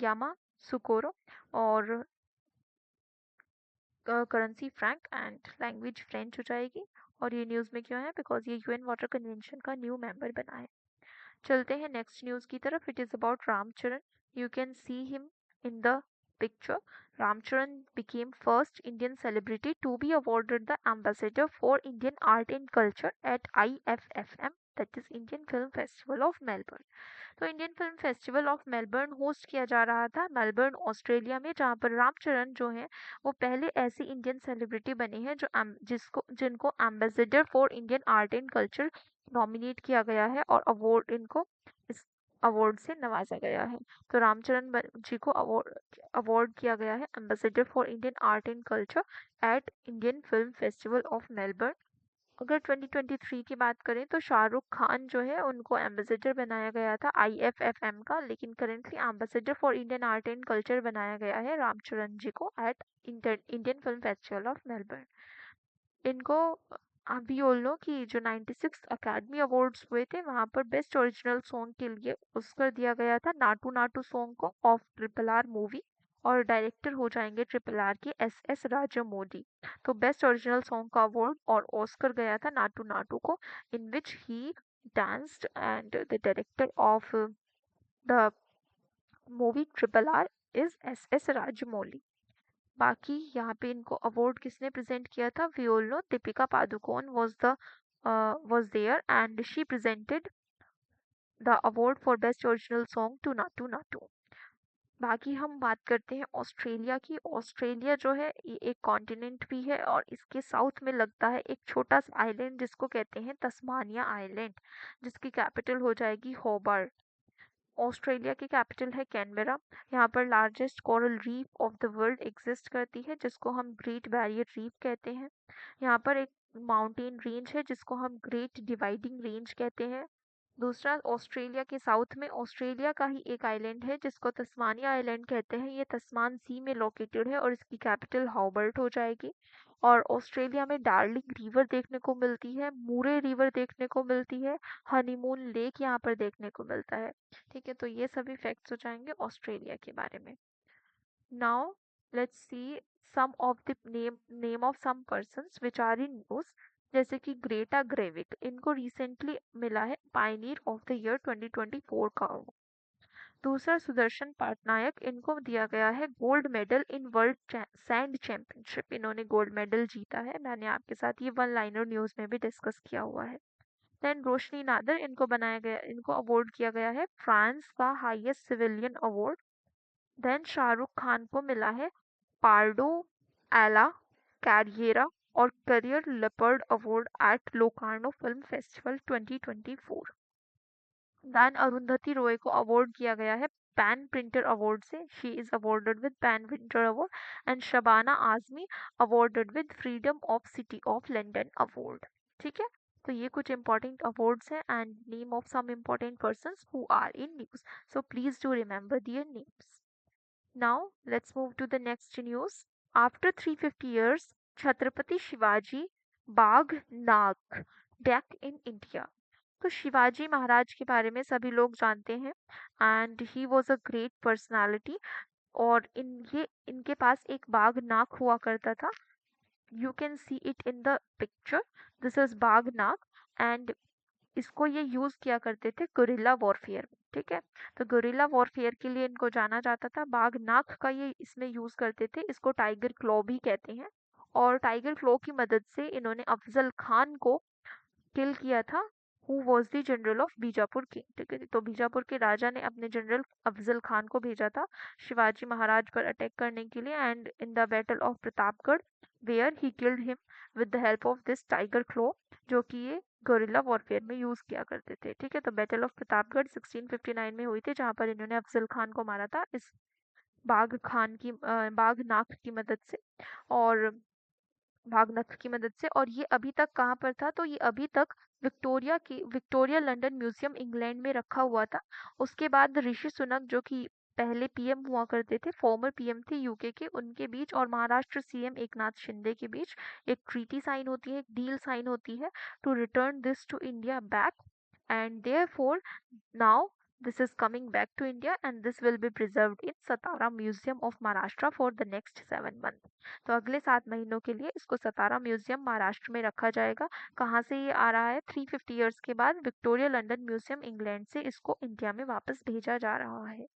यामा सुकोरो, और currency franc and language French हो जाएगी। और ये न्यूज़ में क्यों है, बिकॉज ये यूएन वाटर कन्वेंशन का न्यू मेंबर बना है। चलते हैं नेक्स्ट न्यूज़ की तरफ। It is about Ram Charan. You can see him in the picture. Ramcharan became first Indian celebrity to be awarded the Ambassador for Indian Art and Culture at IFFM, that is Indian Film Festival of Melbourne। तो Indian film festival of Melbourne host किया जा रहा था Melbourne Australia में, जहाँ पर रामचरण जो हैं वो पहले ऐसी इंडियन सेलिब्रिटी बने हैं जो जिनको ambassador for Indian art and culture nominate किया गया है, और अवार्ड इनको इस अवार्ड से नवाजा गया है। तो रामचरण जी को अवार्ड किया गया है ambassador for Indian art and culture eight Indian film festival of Melbourne. अगर 2023 की बात करें तो शाहरुख खान जो है उनको एम्बेसडर बनाया गया था आईएफएफएम का, लेकिन currently ambassador for Indian art and culture बनाया गया है रामचरण जी को at Indian film festival of Melbourne. इनको आप भी बोल लो कि जो 96 अकेडमी अवार्ड्स हुए थे वहां पर बेस्ट ओरिजिनल सॉन्ग के लिए ऑस्कर दिया गया था नाटू नाटू सॉन्ग को ऑफ ट्रिपल आर मूवी, और डायरेक्टर हो जाएंगे ट्रिपल आर के एस राजामौली। तो बेस्ट ओरिजिनल सॉन्ग का अवार्ड और ऑस्कर गया था नाटू नाटू को, in which he danced, and the director of the movie triple R is S Rajamouli. बाकी यहाँ पे इनको अवार्ड किसने प्रेजेंट किया था, we all know Deepika Padukone was there and she presented the award for best original song to Naatu Naatu. बाकी हम बात करते हैं ऑस्ट्रेलिया की। ऑस्ट्रेलिया जो है ये एक कॉन्टिनेंट भी है, और इसके साउथ में लगता है एक छोटा सा आइलैंड जिसको कहते हैं तस्मानिया आइलैंड, जिसकी कैपिटल हो जाएगी होबार्ट। ऑस्ट्रेलिया की कैपिटल है कैनबेरा। यहाँ पर largest coral reef of the world exist करती है, जिसको हम ग्रेट बैरियर रीफ कहते हैं। यहाँ पर एक माउंटेन रेंज है जिसको हम ग्रेट डिवाइडिंग रेंज कहते हैं। दूसरा, ऑस्ट्रेलिया के साउथ में ऑस्ट्रेलिया का ही एक आइलैंड है जिसको तस्मानिया आइलैंड कहते हैं, ये तस्मान सी में लोकेटेड है, और इसकी कैपिटल हॉबर्ट हो जाएगी। और ऑस्ट्रेलिया में डार्लिंग रिवर देखने को मिलती है, मूरे रिवर देखने को मिलती है, हनीमून लेक यहाँ पर देखने को मिलता है। ठीक है, तो ये सभी फैक्ट्स हो जाएंगे ऑस्ट्रेलिया के बारे में। Now let's see some of the name of some persons which are in news. जैसे कि ग्रेटा ग्रेविक, इनको रिसेंटली मिला है पायनियर ऑफ द ईयर 2024 का। दूसरा सुदर्शन पटनायक, इनको दिया गया है gold medal in world sand championship, इन्होंने गोल्ड मेडल जीता है। मैंने आपके साथ ये वन लाइनर न्यूज में भी डिस्कस किया हुआ है। देन रोशनी नादर, इनको बनाया गया, इनको अवार्ड किया गया है फ्रांस का highest civilian award. Then Shahrukh Khan को मिला है पार्डो एला कैरियरा और career leopard award at Locarno film festival 2024। Then Arundhati Roy को अवार्ड किया गया है पैन प्रिंटर अवार्ड से, she is awarded with pen printer award. And Shabana Azmi awarded with freedom of city of London award. ठीक है, तो ये कुछ इंपॉर्टेंट अवार्ड्स हैं and name of some important persons who are in news, so please do remember their names. Now let's move to the next news. After 350 years, Chhatrapati Shivaji Bagh Nag deck in India. तो शिवाजी महाराज के बारे में सभी लोग जानते हैं and he was a great personality. और इनके पास एक बाघ नाग हुआ करता था। You can see it in the picture, this is बाघ नाग। एंड इसको ये यूज किया करते थे गुरिल्ला वॉरफेयर में। ठीक है, तो गुरिल्ला वॉरफेयर के लिए इनको जाना जाता था। बाघ नाख का ये इसमें यूज करते थे, इसको टाइगर क्लॉ भी कहते हैं। और टाइगर क्लॉ की मदद से इन्होंने अफजल खान को किल किया था, who was the general of Bijapur king. ठीक है, तो बीजापुर के राजा ने अपने जनरल अफजल खान को भेजा था शिवाजी महाराज पर अटैक करने के लिए। And in the battle of Pratapgarh where he killed him with the help of this tiger claw, जो कि ये गोरिल्ला वॉरफेयर में यूज किया करते थे। ठीक है, तो बैटल ऑफ प्रतापगढ़ 1659 में हुई थी, जहां पर इन्होंने अफजल खान को मारा था इस बाघ नाग की मदद से। और भागनख की मदद से। और ये अभी तक कहाँ पर था, तो ये अभी तक विक्टोरिया लंदन म्यूजियम इंग्लैंड में रखा हुआ था। उसके बाद ऋषि सुनक, जो कि पहले पीएम हुआ करते थे, फॉर्मर पीएम थे यूके के, उनके बीच और महाराष्ट्र सीएम एकनाथ शिंदे के बीच एक ट्रीटी साइन होती है, एक डील साइन होती है to return this to India back. And therefore now this is coming back to India and this will be preserved in Satara Museum of Maharashtra for the next 7 months। तो अगले 7 महीनों के लिए इसको सतारा museum Maharashtra में रखा जाएगा। कहाँ से ये आ रहा है, 350 ईयर्स के बाद विक्टोरिया लंदन म्यूजियम इंग्लैंड से इसको इंडिया में वापस भेजा जा रहा है।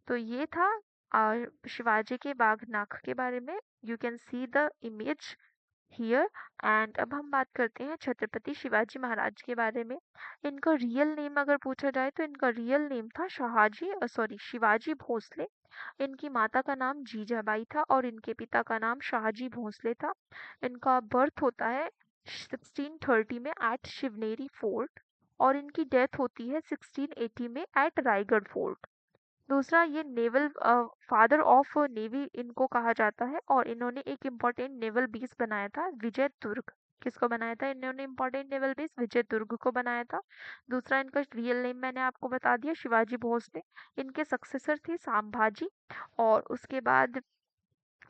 तो ये था शिवाजी के बाघनाख के बारे में। You can see the image here. And अब हम बात करते हैं छत्रपति शिवाजी महाराज के बारे में। इनका रियल नेम अगर पूछा जाए तो इनका रियल नेम था शिवाजी भोसले। इनकी माता का नाम जीजाबाई था और इनके पिता का नाम शाहजी भोसले था। इनका बर्थ होता है 1630 में एट शिवनेरी फोर्ट और इनकी डेथ होती है 1680 में एट रायगढ़ फोर्ट। दूसरा, ये नेवल फादर ऑफ नेवी इनको कहा जाता है और इन्होंने एक इम्पोर्टेंट नेवल बेस बनाया था विजय दुर्ग। किसको बनाया था इन्होंने इम्पोर्टेंट नेवल बेस, विजय दुर्ग को बनाया था। दूसरा, इनका रियल नेम मैंने आपको बता दिया, शिवाजी भोसले। इनके सक्सेसर थे संभाजी। और उसके बाद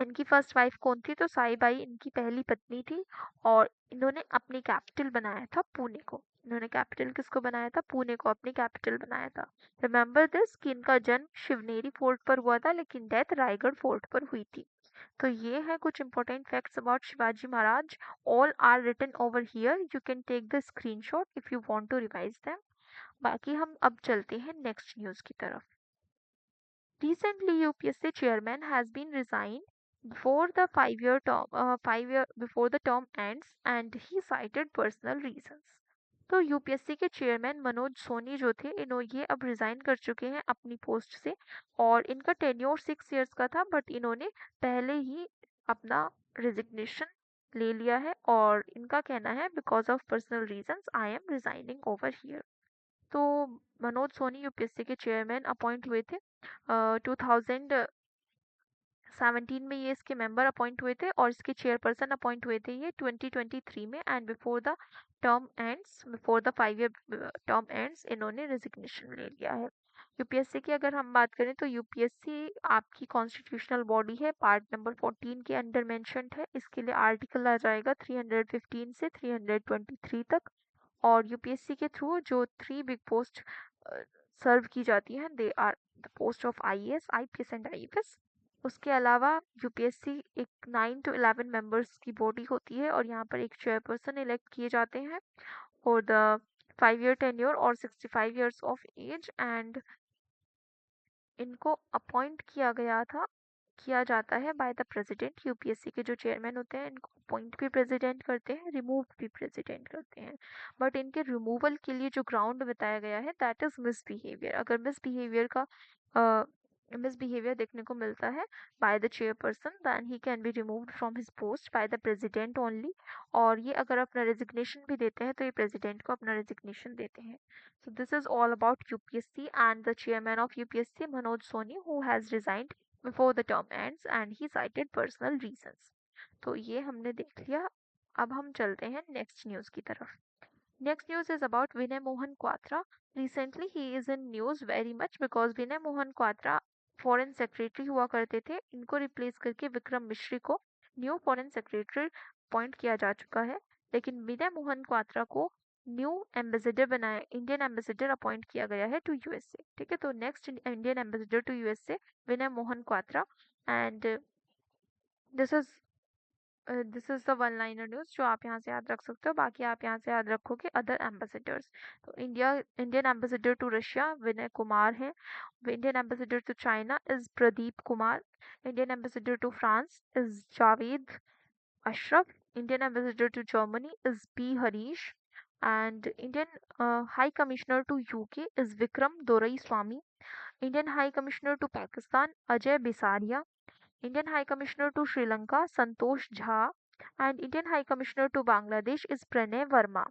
इनकी फर्स्ट वाइफ कौन थी, तो साईबाई इनकी पहली पत्नी थी। और इन्होंने अपनी कैपिटल बनाया था पुणे को। इन्होंने कैपिटल किसको बनाया था, पुणे को अपनी कैपिटल बनाया था। रिमेंबर दिस कि इनका जन्म शिवनेरी फोर्ट पर हुआ था लेकिन डेथ रायगढ़ फोर्ट पर हुई थी। तो ये है कुछ important facts about Shivaji Maharaj. All are written over here, you can take the screenshot if you want to revise them. बाकी हम अब चलते हैं नेक्स्ट न्यूज की तरफ। Recently, UPSC chairman has been resigned before the 5 year term, 5 year before the term ends, and he cited personal reasons. तो UPSC के chairman Manoj Soni जो थे, ये अब रिजाइन कर चुके हैं अपनी पोस्ट से। और इनका टेन्योर 6 इयर्स का था, बट इन्होंने पहले ही अपना रिजिग्नेशन ले लिया है। और इनका कहना है because of personal reasons I am resigning over here. तो मनोज सोनी यूपीएससी के चेयरमैन अपॉइंट हुए थे 2017 में, ये इसके मेंबर अपॉइंट हुए थे और इसके चेयरपर्सन अपॉइंट हुए थे ये 2023 में। And before the 5 year term ends इन्होंने रेजिग्नेशन ले लिया है। यूपीएससी की अगर हम बात करें तो यूपीएससी आपकी कॉन्स्टिट्यूशनल बॉडी है, पार्ट नंबर 14 के अंडर मेंशन्ड है। इसके लिए आर्टिकल आ जाएगा 315 से 323 तक। और यूपीएससी के थ्रू जो 3 बिग पोस्ट सर्व की जाती हैं, they are the post of IAS, IPS and IFS. उसके अलावा यूपीएससी एक 9 to 11 मेंबर्स की बॉडी होती है और यहाँ पर एक चेयरपर्सन इलेक्ट किए जाते हैं फॉर द 5 year tenure और 65 years of age। एंड इनको अपॉइंट किया जाता है बाय द प्रेसिडेंट। यूपीएससी के जो चेयरमैन होते हैं इनको अपॉइंट भी प्रेसिडेंट करते हैं, रिमूव भी प्रेसिडेंट करते हैं। बट इनके रिमूवल के लिए जो ग्राउंड बताया गया है दैट इज मिसबिहेवियर। अगर मिसबिहेवियर देखने को मिलता है by the chairperson then he can be removed from his post by the president only. और ये अगर अपना रेजिग्नेशन भी देते हैं तो ये प्रेसिडेंट को अपना रेजिग्नेशन देते हैं। So this is all about UPSC and the chairman of UPSC, Manoj Soni, who has resigned before the term ends and he cited personal reasons. तो ये हमने देख लिया। अब हम चलते हैं नेक्स्ट न्यूज की तरफ। Next news is about Vinay Mohan Kwatra. Recently he is in news very much because Vinay Mohan Kwatra foreign secretary हुआ करते थे। इनको रिप्लेस करके विक्रम मिश्री को न्यू फॉरेन सेक्रेटरी अपॉइंट किया जा चुका है। लेकिन विनय मोहन क्वात्रा को न्यू एम्बेसडर बनाया, इंडियन एम्बेसडर अपॉइंट किया गया है टू यूएसए। ठीक है, तो next Indian ambassador to USA Vinay Mohan Kwatra. And this is this is the one liner news जो आप यहाँ से याद रख सकते हो। बाकी आप यहाँ से याद रखोगे अदर एम्बेसडर्स। तो Indian ambassador to Russia Vinay Kumar है। Indian ambassador to China is Pradeep Kumar. Indian ambassador to France is Javed Ashraf. Indian ambassador to Germany is P Harish. And Indian high commissioner to UK is Vikram Doraiswamy. Indian high commissioner to Pakistan Ajay Bisaria. Indian High Commissioner to Sri Lanka, Santosh Jha, and Indian High Commissioner to Bangladesh is Pranay Verma.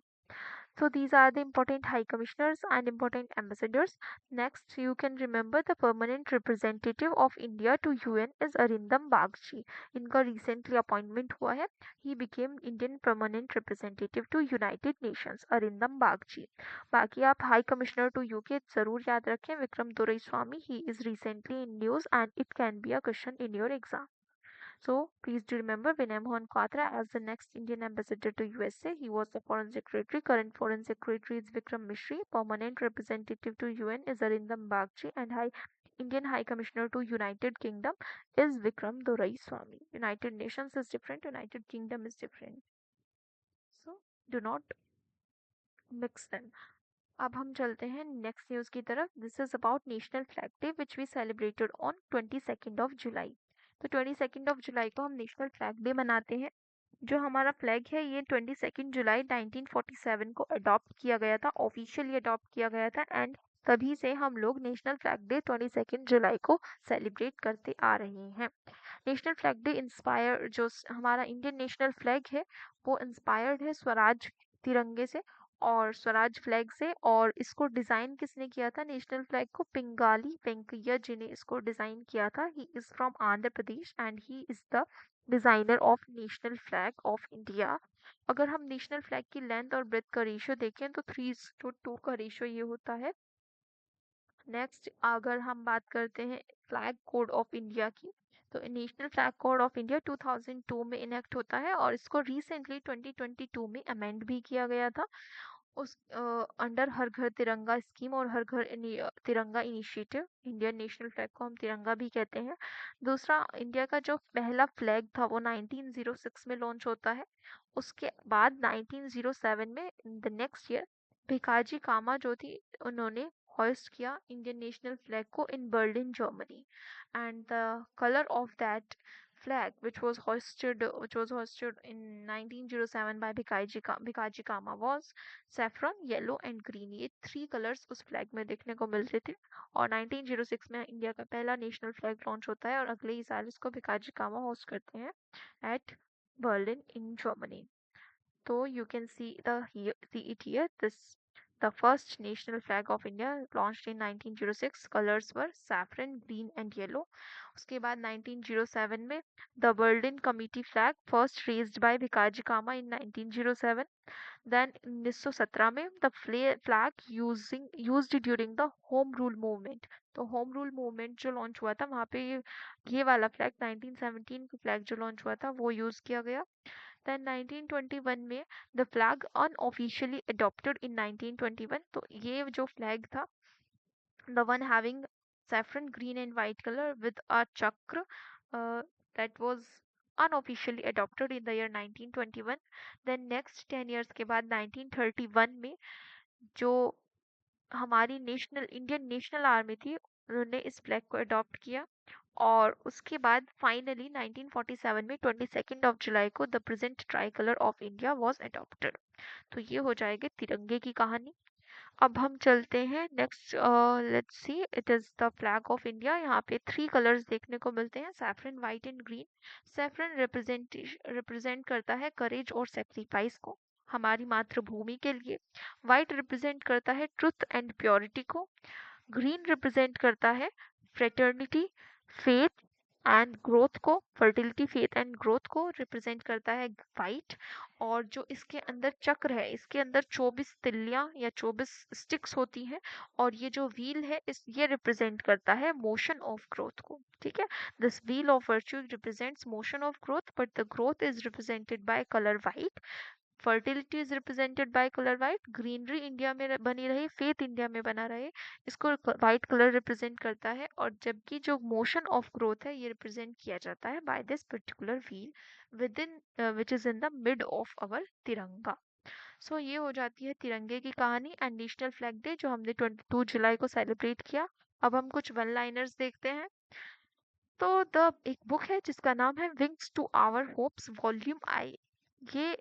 So these are the important High Commissioners and important ambassadors. Next, you can remember the permanent representative of India to UN is Arindam Bagchi. इनका recently appointment हुआ है. He became Indian permanent representative to United Nations, Arindam Bagchi. बाकी आप High Commissioner to UK जरूर याद रखें, Vikram Doraiswamy. He is recently in news and it can be a question in your exam. So please do remember Vinay Mohan Kwatra as the next Indian ambassador to USA. He was the foreign secretary. Current foreign secretary is Vikram Mishri. Permanent representative to UN is Arindam Bagchi, and Indian High Commissioner to United Kingdom is Vikram Dorai Swami. United Nations is different. United Kingdom is different. So do not mix them. अब हम चलते हैं next news की तरफ। This is about national flag day which we celebrated on 22nd of July. तो 22nd of जुलाई को हम national flag day मनाते हैं। जो हमारा फ्लैग है ये 22 जुलाई 1947 को अडॉप्ट किया गया था, ऑफिशियली अडॉप्ट किया गया था। एंड तभी से हम लोग नेशनल फ्लैग डे 22 जुलाई को सेलिब्रेट करते आ रहे हैं। नेशनल फ्लैग डे इंस्पायर जो हमारा इंडियन नेशनल फ्लैग है वो इंस्पायर्ड है स्वराज तिरंगे से और स्वराज फ्लैग से। और इसको डिज़ाइन किसने किया था नेशनल फ्लैग को? पिंगाली वेंकैया जी ने इसको डिज़ाइन किया था। He is from Andhra Pradesh and he is the designer of national flag of India. अगर हम नेशनल फ्लैग की लेंथ और ब्रेथ का रेशियो देखें तो 3:2 का रेशियो ये होता है। नेक्स्ट अगर हम बात करते हैं फ्लैग कोड ऑफ इंडिया की, तो national flag code of India 2002 में इनेक्ट होता है और इसको रिसेंटली 2022 में अमेंड भी किया गया था। उस अंडर हर घर तिरंगा स्कीम और हर घर तिरंगा इनिशिएटिव। इंडियन नेशनल फ्लैग को हम तिरंगा भी कहते हैं। दूसरा, इंडिया का जो पहला फ्लैग था वो 1906 में लॉन्च होता है। उसके बाद 1907 में द नेक्स्ट ईयर भिकाजी कामा जो थी उन्होंने hoist किया इंडियन नेशनल फ्लैग को in Berlin Germany. And the colour of that flag which was hoisted in 1907 by Bhikaji Kama was saffron, yellow and green। ये 3 कलर्स उस फ्लैग में देखने को मिलते थे। और 1906 में इंडिया का पहला नेशनल फ्लैग लॉन्च होता है और अगले ही साल इसको भिकाजी कामा होस्ट करते हैं at Berlin in Germany. So you can see it here. The first national flag of India launched in 1906. Colors were saffron, green and yellow. उसके बाद 1907 में the Berlin Committee flag first raised by Bhikaji Kama in 1907. Then 1917 में the flag used during the Home Rule movement। तो home rule movement जो launch हुआ था वहाँ पे ये वाला फ्लैग 1917 का फ्लैग जो लॉन्च हुआ था वो यूज किया गया। Then 1921 में the flag unofficially adopted in 1921। तो ये जो फ्लैग था the one having saffron green and white color with a chakra, that was unofficially adopted in the year 1921। then next 10 years के बाद 1931 में जो हमारी इंडियन नेशनल आर्मी थी उन्होंने इस फ्लैग को अडॉप्ट किया। और उसके बाद फाइनली 1947 में 22 जुलाई को the present try colour of India was adopted. तो ये हो जाएगी तिरंगे की कहानी। अब हम चलते हैं next, let's see, it is the flag of India. यहाँ पे 3 कलर्स देखने को मिलते हैं, saffron, white and green. Saffron represent करता है करेज और सेक्रीफाइस को, हमारी मातृभूमि के लिए। वाइट रिप्रेजेंट करता है ट्रुथ एंड प्योरिटी को। ग्रीन रिप्रेजेंट करता है फ्रेटर्निटी, फेथ एंड ग्रोथ को। फर्टिलिटी, फेथ एंड ग्रोथ को रिप्रेजेंट करता है वाइट। और जो इसके अंदर चक्र है, इसके अंदर 24 तिल्लियां या 24 स्टिक्स होती हैं। और ये जो व्हील है, इस ये रिप्रेजेंट करता है मोशन ऑफ ग्रोथ को। ठीक है, this wheel of virtue represents motion of growth, but the growth is represented by colour white. Fertility is represented by colour white. Greenery India में बनी रहे, फेथ इंडिया में बना रहे, इसको वाइट कलर रिप्रेजेंट करता है। और जबकि जो मोशन ऑफ ग्रोथ है, ये रिप्रेजेंट किया जाता है by this particular wheel within which is in the mid of our Tiranga. So ये हो जाती है तिरंगे की कहानी एंड नेशनल फ्लैग डे, जो हमने 22 जुलाई को सेलिब्रेट किया। अब हम कुछ वन लाइनर्स देखते हैं। तो द एक बुक है जिसका नाम है Wings to Our Hopes Volume I. ये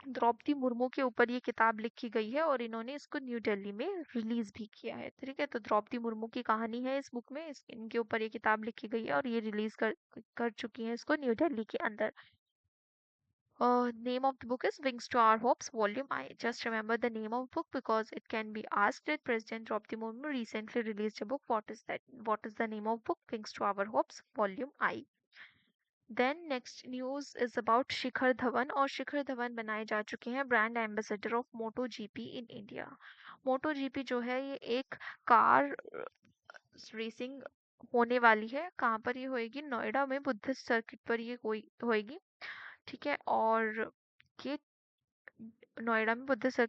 द्रौपदी मुर्मू के ऊपर ये किताब लिखी गई है और इन्होंने इसको न्यू दिल्ली में रिलीज भी किया है। ठीक है, तो द्रौपदी मुर्मू की कहानी है इस बुक में, इनके ऊपर ये किताब लिखी गई है और ये रिलीज कर चुकी है इसको न्यू दिल्ली के अंदर। Name of the book is Wings to Our Hopes, Volume I. Just remember the name of book because it can be asked that President Draupadi Murmu recently released a book. What is that? What is the name of book? Wings to Our Hopes, Volume I. Then next news is about Shikhar Dhawan. और शिखर धवन बनाए जा चुके हैं brand ambassador of Moto GP in India. Moto GP जो है, ये एक car racing होने वाली है। कहाँ पर ये होएगी? नोएडा में बुद्धिस्ट सर्किट पर ये होएगी। ठीक है, और ये नोएडा में बुद्धिस्ट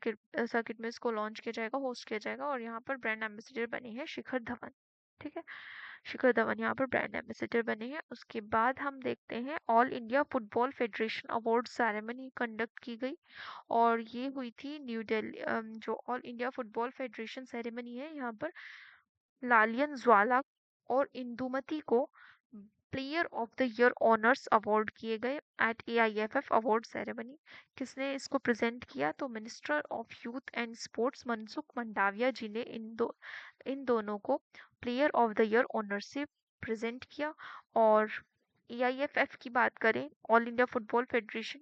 सर्किट में इसको लॉन्च किया जाएगा, होस्ट किया जाएगा। और यहाँ पर ब्रांड एम्बेसडर बने हैं शिखर धवन। ठीक है, शिखर धवन यहाँ पर ब्रांड एम्बेसडर बने हैं। उसके बाद हम देखते हैं all India football federation award ceremony conduct की गई। और ये हुई थी न्यू दिल्ली। जो all India football federation ceremony है, यहाँ पर लालियन ज्वाला और इंदुमती को player of the year honours award किए गए एट एआईएफएफ अवार्ड सेरेमनी। किसने इसको प्रेजेंट किया? तो minister of youth and sports Mansukh Mandaviya ji ने इन दोनों को player of the year honour से प्रेजेंट किया। और एआईएफएफ की बात करें, ऑल इंडिया फुटबॉल फेडरेशन,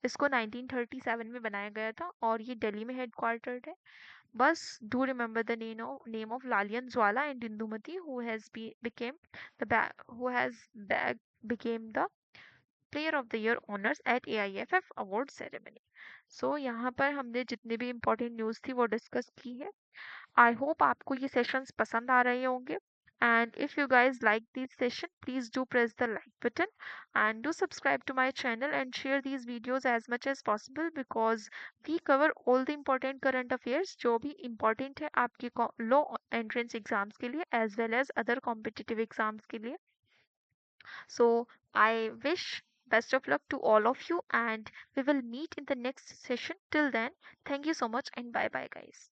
इसको 1937 में बनाया गया था और ये दिल्ली में हेडक्वार्टर्ड है। Bus do remember the name of Lalian Zwala and Indumati, who has became the Player of the Year honors at AIFF award ceremony. So यहाँ पर हमने जितने भी important news थी वो डिस्कस की है। आई होप आपको ये सेशंस पसंद आ रहे होंगे। And if you guys like this session, please do press the like button and do subscribe to my channel and share these videos as much as possible because we cover all the important current affairs जो भी important है आपके लो entrance exams के लिए as well as other competitive exams के लिए। So I wish best of luck to all of you and we will meet in the next session. Till then, thank you so much and bye bye guys.